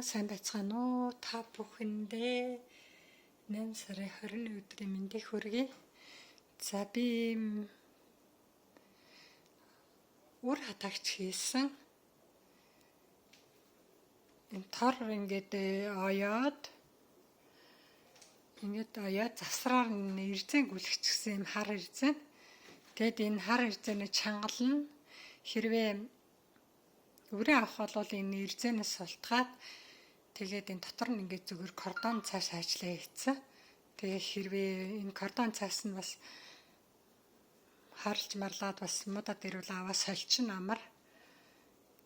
Сайн байцгаана уу? Та бүхэндээ 8 сарын 20-ны өдрийн мэндийг хүргэе. За би үр хатагч хийсэн. Энэ тор ингээд оёод завсраар ирзэн гүлгчихсэн юм хар ирзэн. Тэгэд энэ хар ирзэний чангална хэрвээ өрөө авах бол энэ ирзэнээс султгаад тэгээд энэ дотор нь ингээд зүгээр кордон цааш ажиллаа хийцэн. Тэгээ хэрвээ энэ кордон цаас нь бас харалж марлаад бас муудад ирүүл аваа сольчин амар.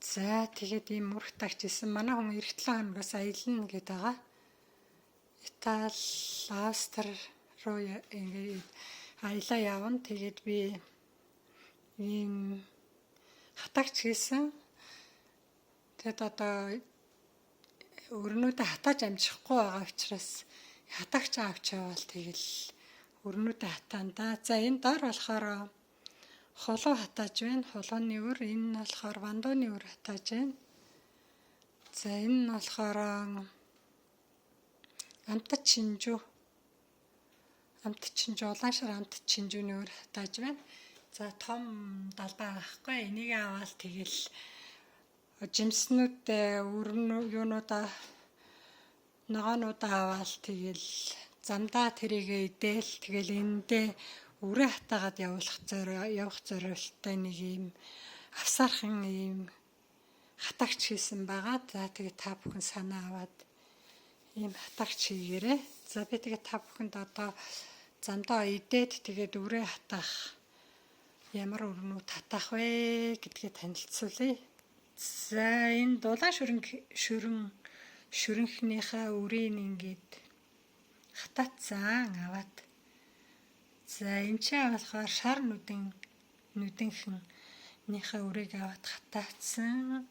За тэгээд ийм үр хатагч хийсэн. Манай хүн эх 7 хоногоос аялна гэдэг байгаа. Итали, Австри руу ингээд аялаа явна. Тэгээд би ийм хатагч хийсэн. Тэгэд одоо өрнүүдэ хатааж амжихгүй байгаа учраас хатагч авч явал тэгэл өрнүүдэ хатаанда. За энэ доор болохоор холоо хатааж байна. Холооны өр, энэ нь болохоор вандууны өр хатааж байна. За энэ нь болохоор амтд шинжүү улааншир амтд шинжүүний өр хатааж байна. За том далбай байхгүй. Энийг аваад тэгэл жимснүүд юунуудаа ногоонуудаа аваад тэгэл замдаа тэрийгэ идэл тэгэл эндээ үрээ хатаагаад явах зорилттой нэг юм авсаархан ийм хатагч хийсэн байгаа. За тэгээ та бүхэн санаа аваад ийм хатагч хийгээрэй. За би тэгээ та бүхэнд одоо замдаа идээд тэгээд үрээ хатаах ямар өрнүүд хатаах вэ гэдгээ танилцуулъя. За энэ дулаан шүрэнхнийхээ үрийг ингээд хатаацсан аваад. За энэ ч болохоор шар нүдэнхнийхээ үрийг аваад хатаацсан.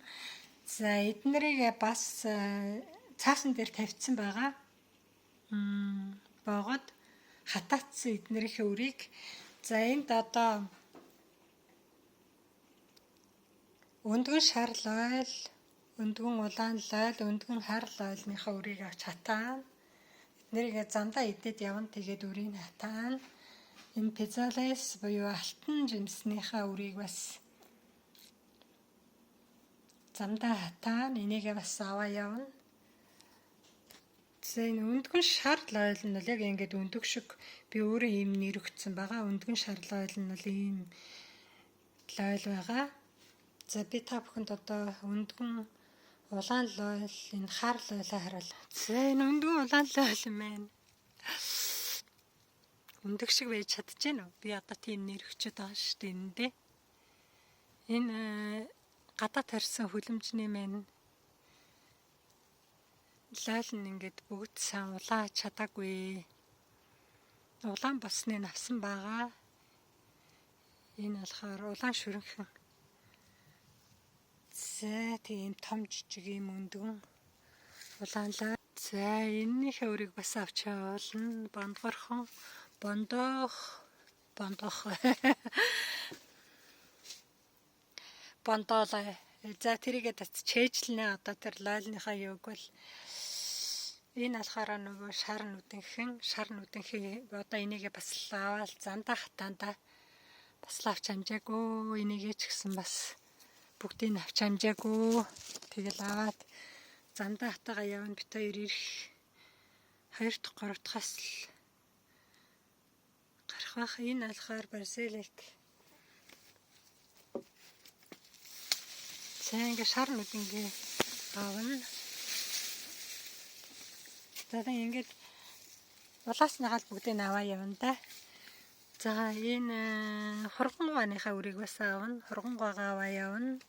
За эднэрийг бас цаасан дээр тавьсан байгаа. Богод хатаацсан эднэрийнхээ үрийг. За энд одоо өндгөн шарл ойл, өндгөн улаан лойл, өндгөн харл ойлныхаа үрийг авч хатаана. Эднэрийг замдаа идээд явна. Тэгээд үрийг хатаана. Энэ пизолес буюу алтан жимснийхаа үрийг бас замдаа хатаана. Энийг бас аваа явна. За энэ өндгөн шарл ойл нь бол яг ингээд өндөг шиг би өөрөө ийм нэр өгсөн байгаа. Өндгөн шарл ойл нь бол ийм ойл байгаа. За би та бүхэнд одоо өндгөн улаан лойл, энэ хар лойлоо харуулъя. За энэ өндгөн улаан лойл юм байна. Өндөг шиг байж чадчихэв үү? Би одоо тийм нэр өгчөд байгаа шүү дээ энэ дээ. Энэ гадаад тарьсан хүлэмжний маань лойл нь ингээд бүгд сайн улааж чадаагүй. Улаан босныг авсан байгаа. Энэ болохоор улаан шүрэнхэн. За тийм том жижиг юм өндгөн улаан лойл. За энэнийхээ үрийг бас авч явуулна. Бондох. Бондолой. За тэрийгээ чэйжлэнэ одоо тэр лойлныхаа юуг бол энэ болохоор нөгөө шар нүдэнхэн одоо энийгээ бас аваад замдаа хатаанда бас авч амжаагүй. Энийгээ ч гэсэн бас бүгдийг авч амжаагүй. Тэгэл аваад замдаа хатаага явна. Бит хоёр ирэх 2 дахь 3 дахьаас л гарах байх. Энэ болохоор бразилик. За ингээ шар нүдэнгээ авна. За ингээд улаасныхаа бүгдийг аваа явна да. За энэ хургангуйныхаа үрийг бас авна. Хургангуйгаа аваа явна.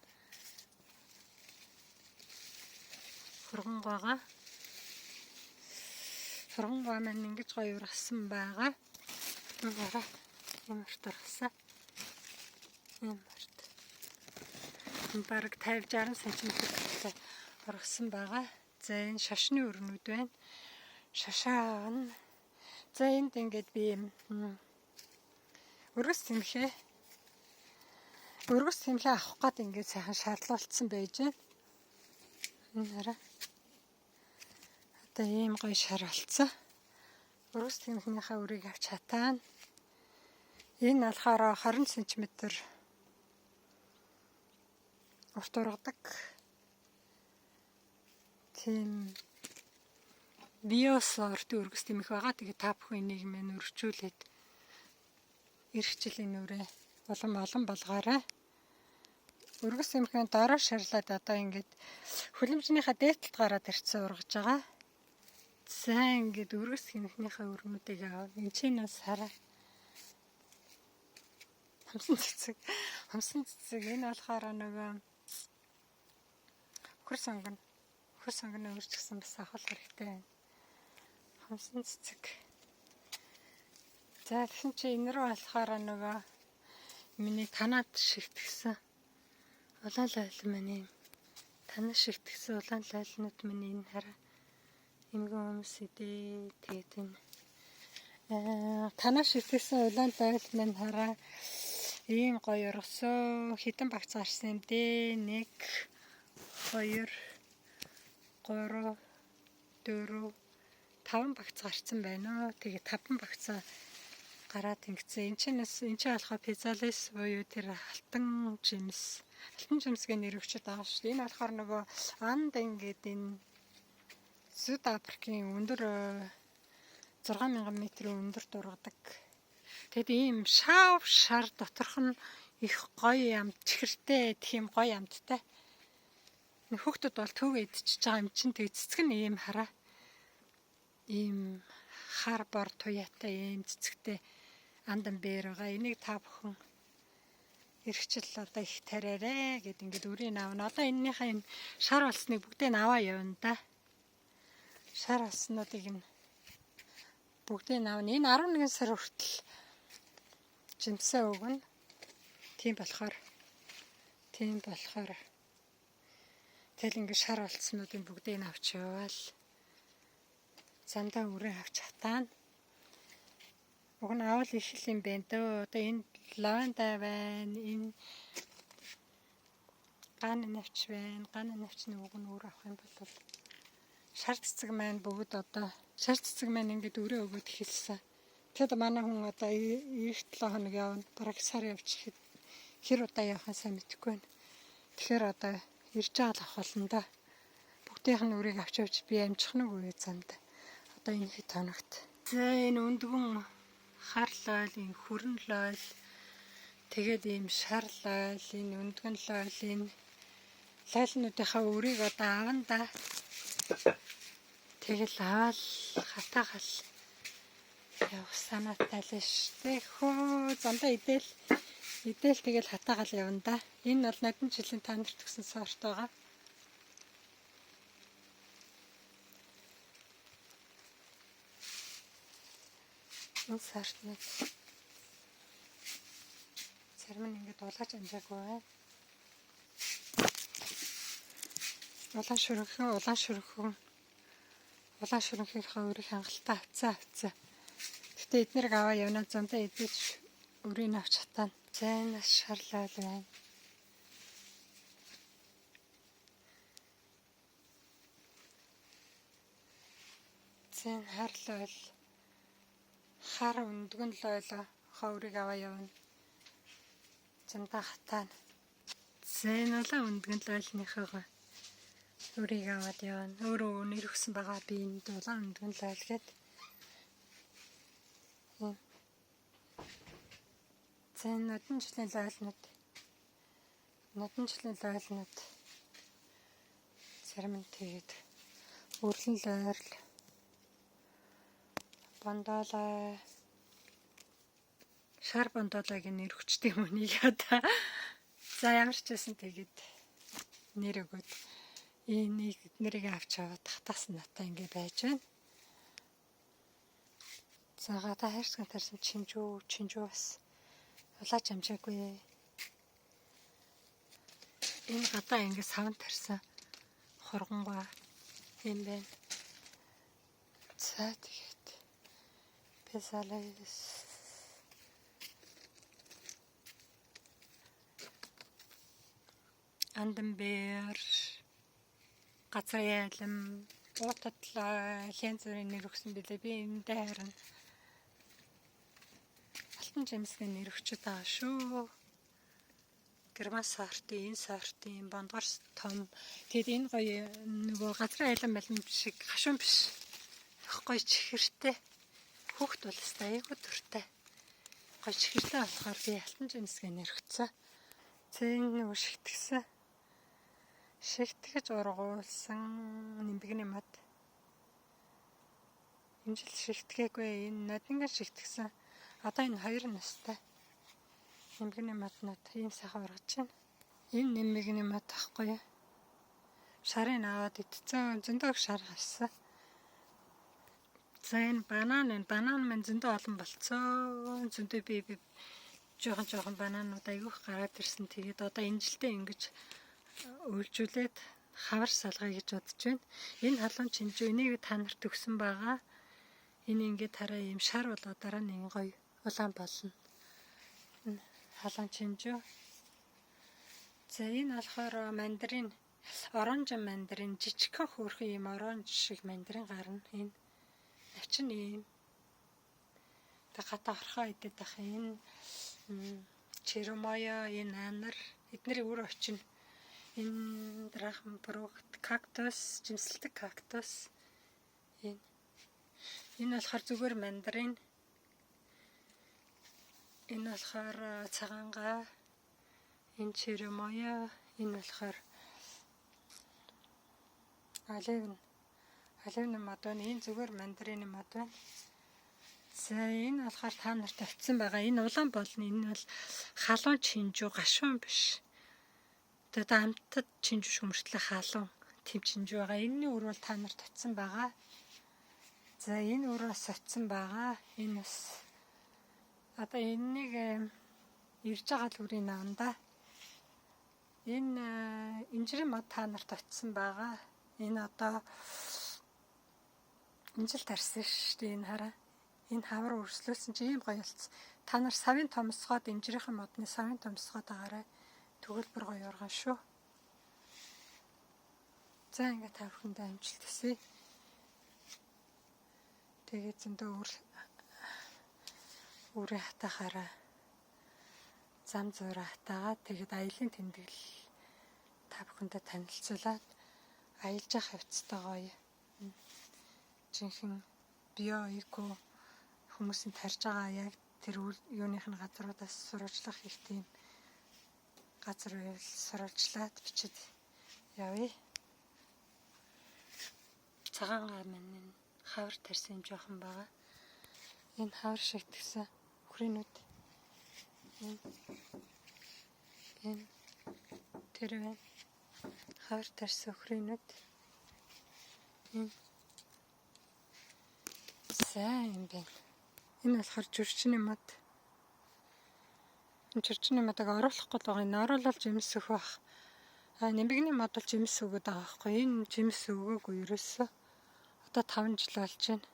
Хургангуй маань ингэж гоё ургасан байгаа. Ямарт ургасан. Бараг 50-60 см ургасан байгаа. За энэ шашны өрнүүд байна. Шашаа авна. За энд ингээд би өргөс тэмхээ авах гээд ингээд сайхан шаарлуулсан байж байна. Энэ хараа. Одоо ийм гоё шар болцсон. Өргөс тэмхнийхээ үрийг авч хатаана. Энэ болохоор 20 см урт ургадаг. Тийм биос уртын өргөс тэмх байгаа. Тэгээ та бүхэн энийг мэн өргөжүүлээд ирэх жилийн нүрээ олон болгоорой. Өргөс тэмхээ дороо шарлаад одоо ингээд хүлэмжнийхаа дээдлэлд гараад ирсэн ургаж байгаа. За ингээд өргөс тэмхнийхээ өргөнүүдийг аваад энэ чинь бас хараа. Хамсан цэцэг энэ болохоор нөгөө хөр сонгоны өрчгсөн бас авах хэрэгтэй байна. Хамсан цэцэг. За тэгсэн чи энэ рүү болохоор нөгөө миний танаад шигтгсэн улаан лойл миний танаа шигтгсэн улаан лойлнууд миний энэ хараа эмгэн хүмүүс идэ тэгээд энэ танаа шигтгсэн улаан лойл минь хараа ийм гоё ургасоо хитэн багц гарсан юм дээ 1 2 3 4 5 багц гарсан байна уу. Тэгээ 5 багцаа гараад ингэсэн. Энд чинь болохоо пизалис буюу тэр алтан жимс гэх нэр өгчөд байгаа шүү дээ. Энэ болохоор нөгөө анд ингээд энэ Сүд Африкийн өндөр 6000 м өндөр дургадаг. Тэгэд ийм шав шар доторх нь их гоё юм чихэртэй тийм гоё амттай. Хүүхдүүд бол төвөө идчихэж байгаа юм чинь тэг цэцэг нь ийм хараа. Ийм хар бор туяатай ийм цэцэгтэй андан бээр байгаа. Энийг та бүхэн эргчл одоо их тариарэ гэд ингээд үрийг аавна. Одоо энэнийхээ энэ шар болсныг бүгдийг нь аваа явна да. Шар болснуудыг нь бүгдийг нь аавна. Энэ 11 сар хүртэл жимсээ өгнө. Тийм болохоор тэгэл ингээд шар болцснуудын бүгдийг нь авч яваал. Зандаа үрээ авч хатаана. Уг нь авал их юм байна дөө. Одоо энэ лаванда байна. Энэ ган навч байна. Ган навчны уг нь өөр авах юм бол шар цэцэг маань бүгд одоо шар цэцэг маань ингээд өрөө өгөөд хэлсэн. Тэгэд манай хүн одоо 7 хоног явна. Бараг сар явчих хэр удаа явахаа сайн мэдэхгүй байна. Тэгэхээр одоо ирж байгаа л авах болно да. Бүгдийнх нь үрийг авч явж би амжих нэг үе занд. Одоо энэ хэд хоногт. За энэ өндгөн хар лойл, энэ хүрэн лойл, тэгээд ийм шар лойл, энэ өндгөн лойл, энэ лойлнуудынхаа үрийг одоо авна да. Тэгэл аваад хатаагаал явах санаатай л штэ хөө зандаа идэл тэгэл хатаагаал явна да. Энэ бол нодон жилийн тандарт өгсөн сорт байгаа. Энэ сорт нэг зарим нь ингээд улааж амжаагүй байна. Улаан шүрэнхийнхээ өрийг хангалттай авцаа. Гэтэ эднэрийг аваа явна зандаа идэж өрийг авч хатаана. За энэ шарлал байна. Зэн харлал хар өндгөн лойло ховрыг аваа явна. Зандаа хатаана. Зэн улаан өндгөн лойлныхоо үрийг аваад явна. Өөрөө нэр өгсөн байгаа би энэ улаан өндгөн лойл гээд. Зэн нодон жилийн лойлнууд зарим нь тэгээд өрлөн лойрл бондолой шар бондолойг нэр өгчтэй юм уу яа. За ямар ч байсан тэгээд нэр өгөөд энийг эднэрийг авч аваад хатаас натаа ингэ байж байна. За гадаа хайрцаг тарсан чинжүү бас улаач амжаагүй. Энэ гадаа ингэ савн тарсан хоргонгоо юм байна. За тэгээд песалес андан бэр газар ялам Уутад янз бүрийн нэр өгсөн билээ. Би эндээ харин алтан жимсгийн нэр өгчөд байгаа шүү. Герман сортын, энэ сортын, бондгор том. Тэгэд энэ гоё нөгөө газрын айлан малин шиг гашуун биш. Их гоё чихэртэй. Хүүхд бол өстой айгуу дуртай. Гоё чихэртэй болохоор би алтан жимсгийн нэр өгсөн. Зэн нөгөө шигтгэж ургуулсан нимбэгний мод. Энэ жил шигтгээгүй, энэ нодингийн шигтгсэн. Одоо энэ хоёр настай. Нимбэгний моднод ийм сайхан ургаж байна. Энэ нимбэгний мод тахгүй юу? Шарын аваад идцэн зөндөө шар гарсан. За энэ банан маань зөндөө олон болцсон. Зөндөө би жоохон бананууд айгүйх гараад ирсэн. Тэгээд одоо энэ жилдээ ингэж үйлжүүлээд хавар салгая гэж бодож байна. Энэ халуун чинжүү энийг та нарт өгсөн байгаа. Энэ ингээд тараа ийм шар болоо дараа нь гоё улаан болно. Энэ халуун чинжүү. За энэ болохоор мандарин, оранж мандарин, жижигхэн хөөрхөн ийм оранж шиг мандарин гарна. Энэ начин ийм гата орхоо идэх байх. Энэ черемоя, энэ анар эднэрийн үр очин. Энэ драхенфрукт, кактус, жимсэлдэг кактус. Энэ болохоор зүгээр мандарин. Энэ болохоор цагаангаа. Энэ черемоя, энэ болохоор оливны мод байна. Энэ зүгээр мандарины мод байна. За энэ болохоор та нарт авчихсан байгаа. Энэ улаан болно. Энэ бол халуун чинжүү, гашуун биш. Тэгээд амттад чинжүү шүмэртлээ халуун тэм чинжүү байгаа. Энэний үр бол та нарт авчихсан байгаа. За энэ үр бас авчихсан байгаа. Энэ бас одоо энэнийг ирж байгаа л үрийн наанда. Энэ инжирийн мод та нарт авчихсан байгаа. Энэ одоо энэ жил тарсан шүү дээ. Энэ хараа. Энэ хавар өрслүүлсэн чи ийм гоё болцсон. Та нар савын томсгоод инжирийн модны савын томсгоод агаарай. Тэгвэл бүр гоё урган шүү. За ингээд та бүхэндээ амжилт хүсье. Тэгээд зөндөө үрээ хатахаараа зам зураа хатаагаад тэгээд аялын тэмдэглэл та бүхэндээ танилцуулаад аялж явах хавцтай гоё. Жинхэнэ био эко хүмүүсийн тарж байгаа яг тэр юуных нь газруудаас сурвалжлах их тийм газар байвал сурвалжлаад бичиж явъя. Цагаангаа минь хавар тарсан юм жоохон байгаа. Энэ хавар шигтгсэн өхрийнүүд. Энэ тэр байна. Хавар тарсан өхрийнүүд. Сайн юм байна. Энэ болохоор жүрчний мод. Энэ жүрчний модыг оруулах гээд байгаа. Энэ оруулал жимс өгөх бах. Нимбэгний мод бол жимс өгöd байгаа байхгүй. Энэ жимс өгөөгүй ерөөсөө. Одоо 5 жил болж байна.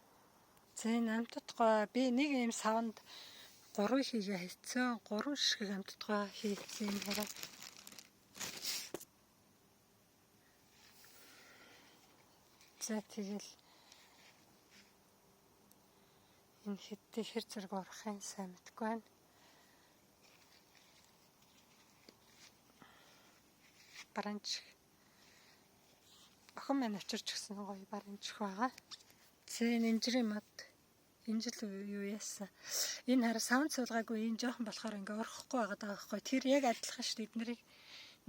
За энэ амтдгаа би нэг юм савнд 3 хийгээ хийцэн. 3 ширхэг амтдгаа хийцэн юм хараа. За тэгэл энэ хэдтэй хэр зэрэг урахын сайн мэдгүй байна. Баранч охин маань очирч гисэн гоё баранч байгаа. За энэ инжирийн мод энэ жил юу яасан. Энэ хараа савн цуулгаагүй энэ жоохон болохоор ингээ урахгүй байгаа байхгүй. Тэр яг адилхан шүү дээ. Эднэрийг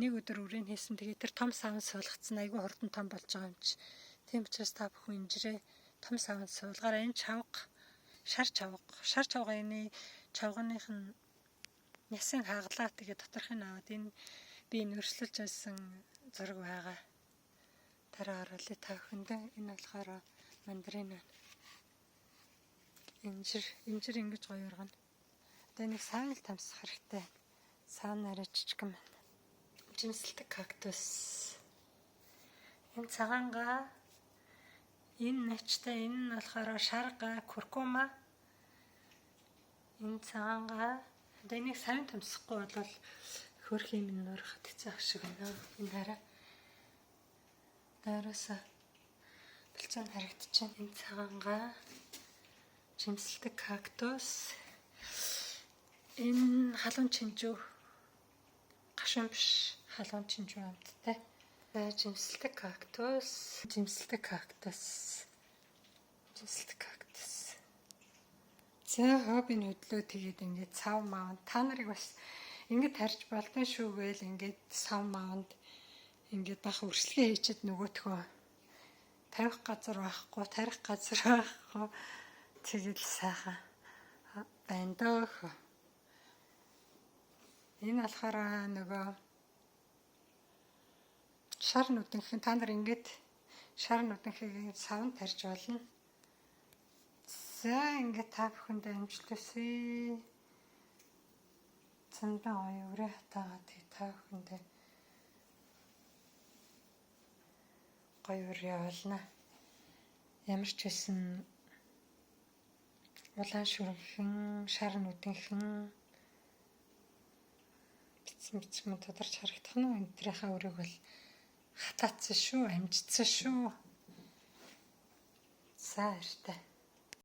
нэг өдөр үрийн хийсэн. Тэгээд тэр том савн суулгацсан айгүй хурдан том болж байгаа юм чи. Тийм учраас та бүхэн инжирээ том савн суулгаараа. Энэ чавга шар чавга энэ чавганых нь ясын хаглаа. Тэгээд доторхын аваад энэ би энэ өрсөлж байсан зураг байгаа. Дараа оруулъя та бүхэндээ. Энэ болохоор мандарин байна. Инжир ингэж гоё ургана. Одоо нэг савн л тамсах хэрэгтэй. Савн арай жижигэн байна. Жимсэлдэг кактус. Энэ цагаангаа, энэ начтай, энэ нь болохоор шарга, куркума. Энэ цагаангаа. Одоо энийг савн тамсахгүй бол хөрх юм нөрөх хэцүү ах шиг байна. Энэ хараа. Дараасаа Бэлцэн харагдчихэв. Энэ цагаангаа жимсэлдэг кактус. Энэ халуун чинжүү. Гашуун биш, халуун чинжүү амттай. Жимсэлдэг кактус. За хоббиний хөдлөө тэгээд ингээд сав маавнд та нарыг бас ингээд тарьж болдсон шүү гээл ингээд сав маавнд ингээд бах өрсөлгөө хийчихэд нөгөөтгөө тавих газар байхгүй тэгэл сайхан байна дөө. Энэ болохоор нөгөө шар нүднх та нар ингээд шар нүднхийг савнд тарьж болно. За ингээд та бүхэндээ амжилт хүсье. Цандан гоё өрөө хатаагаад та бүхэндээ гоё өрөө явуулна. Ямар ч байсан улаан шүргэн, шар нүднхэн бицэн тодорч харагдах нь энтрийнхаа өрөөг бол хатаацсан шүү, амжицсан шүү. За баяртай.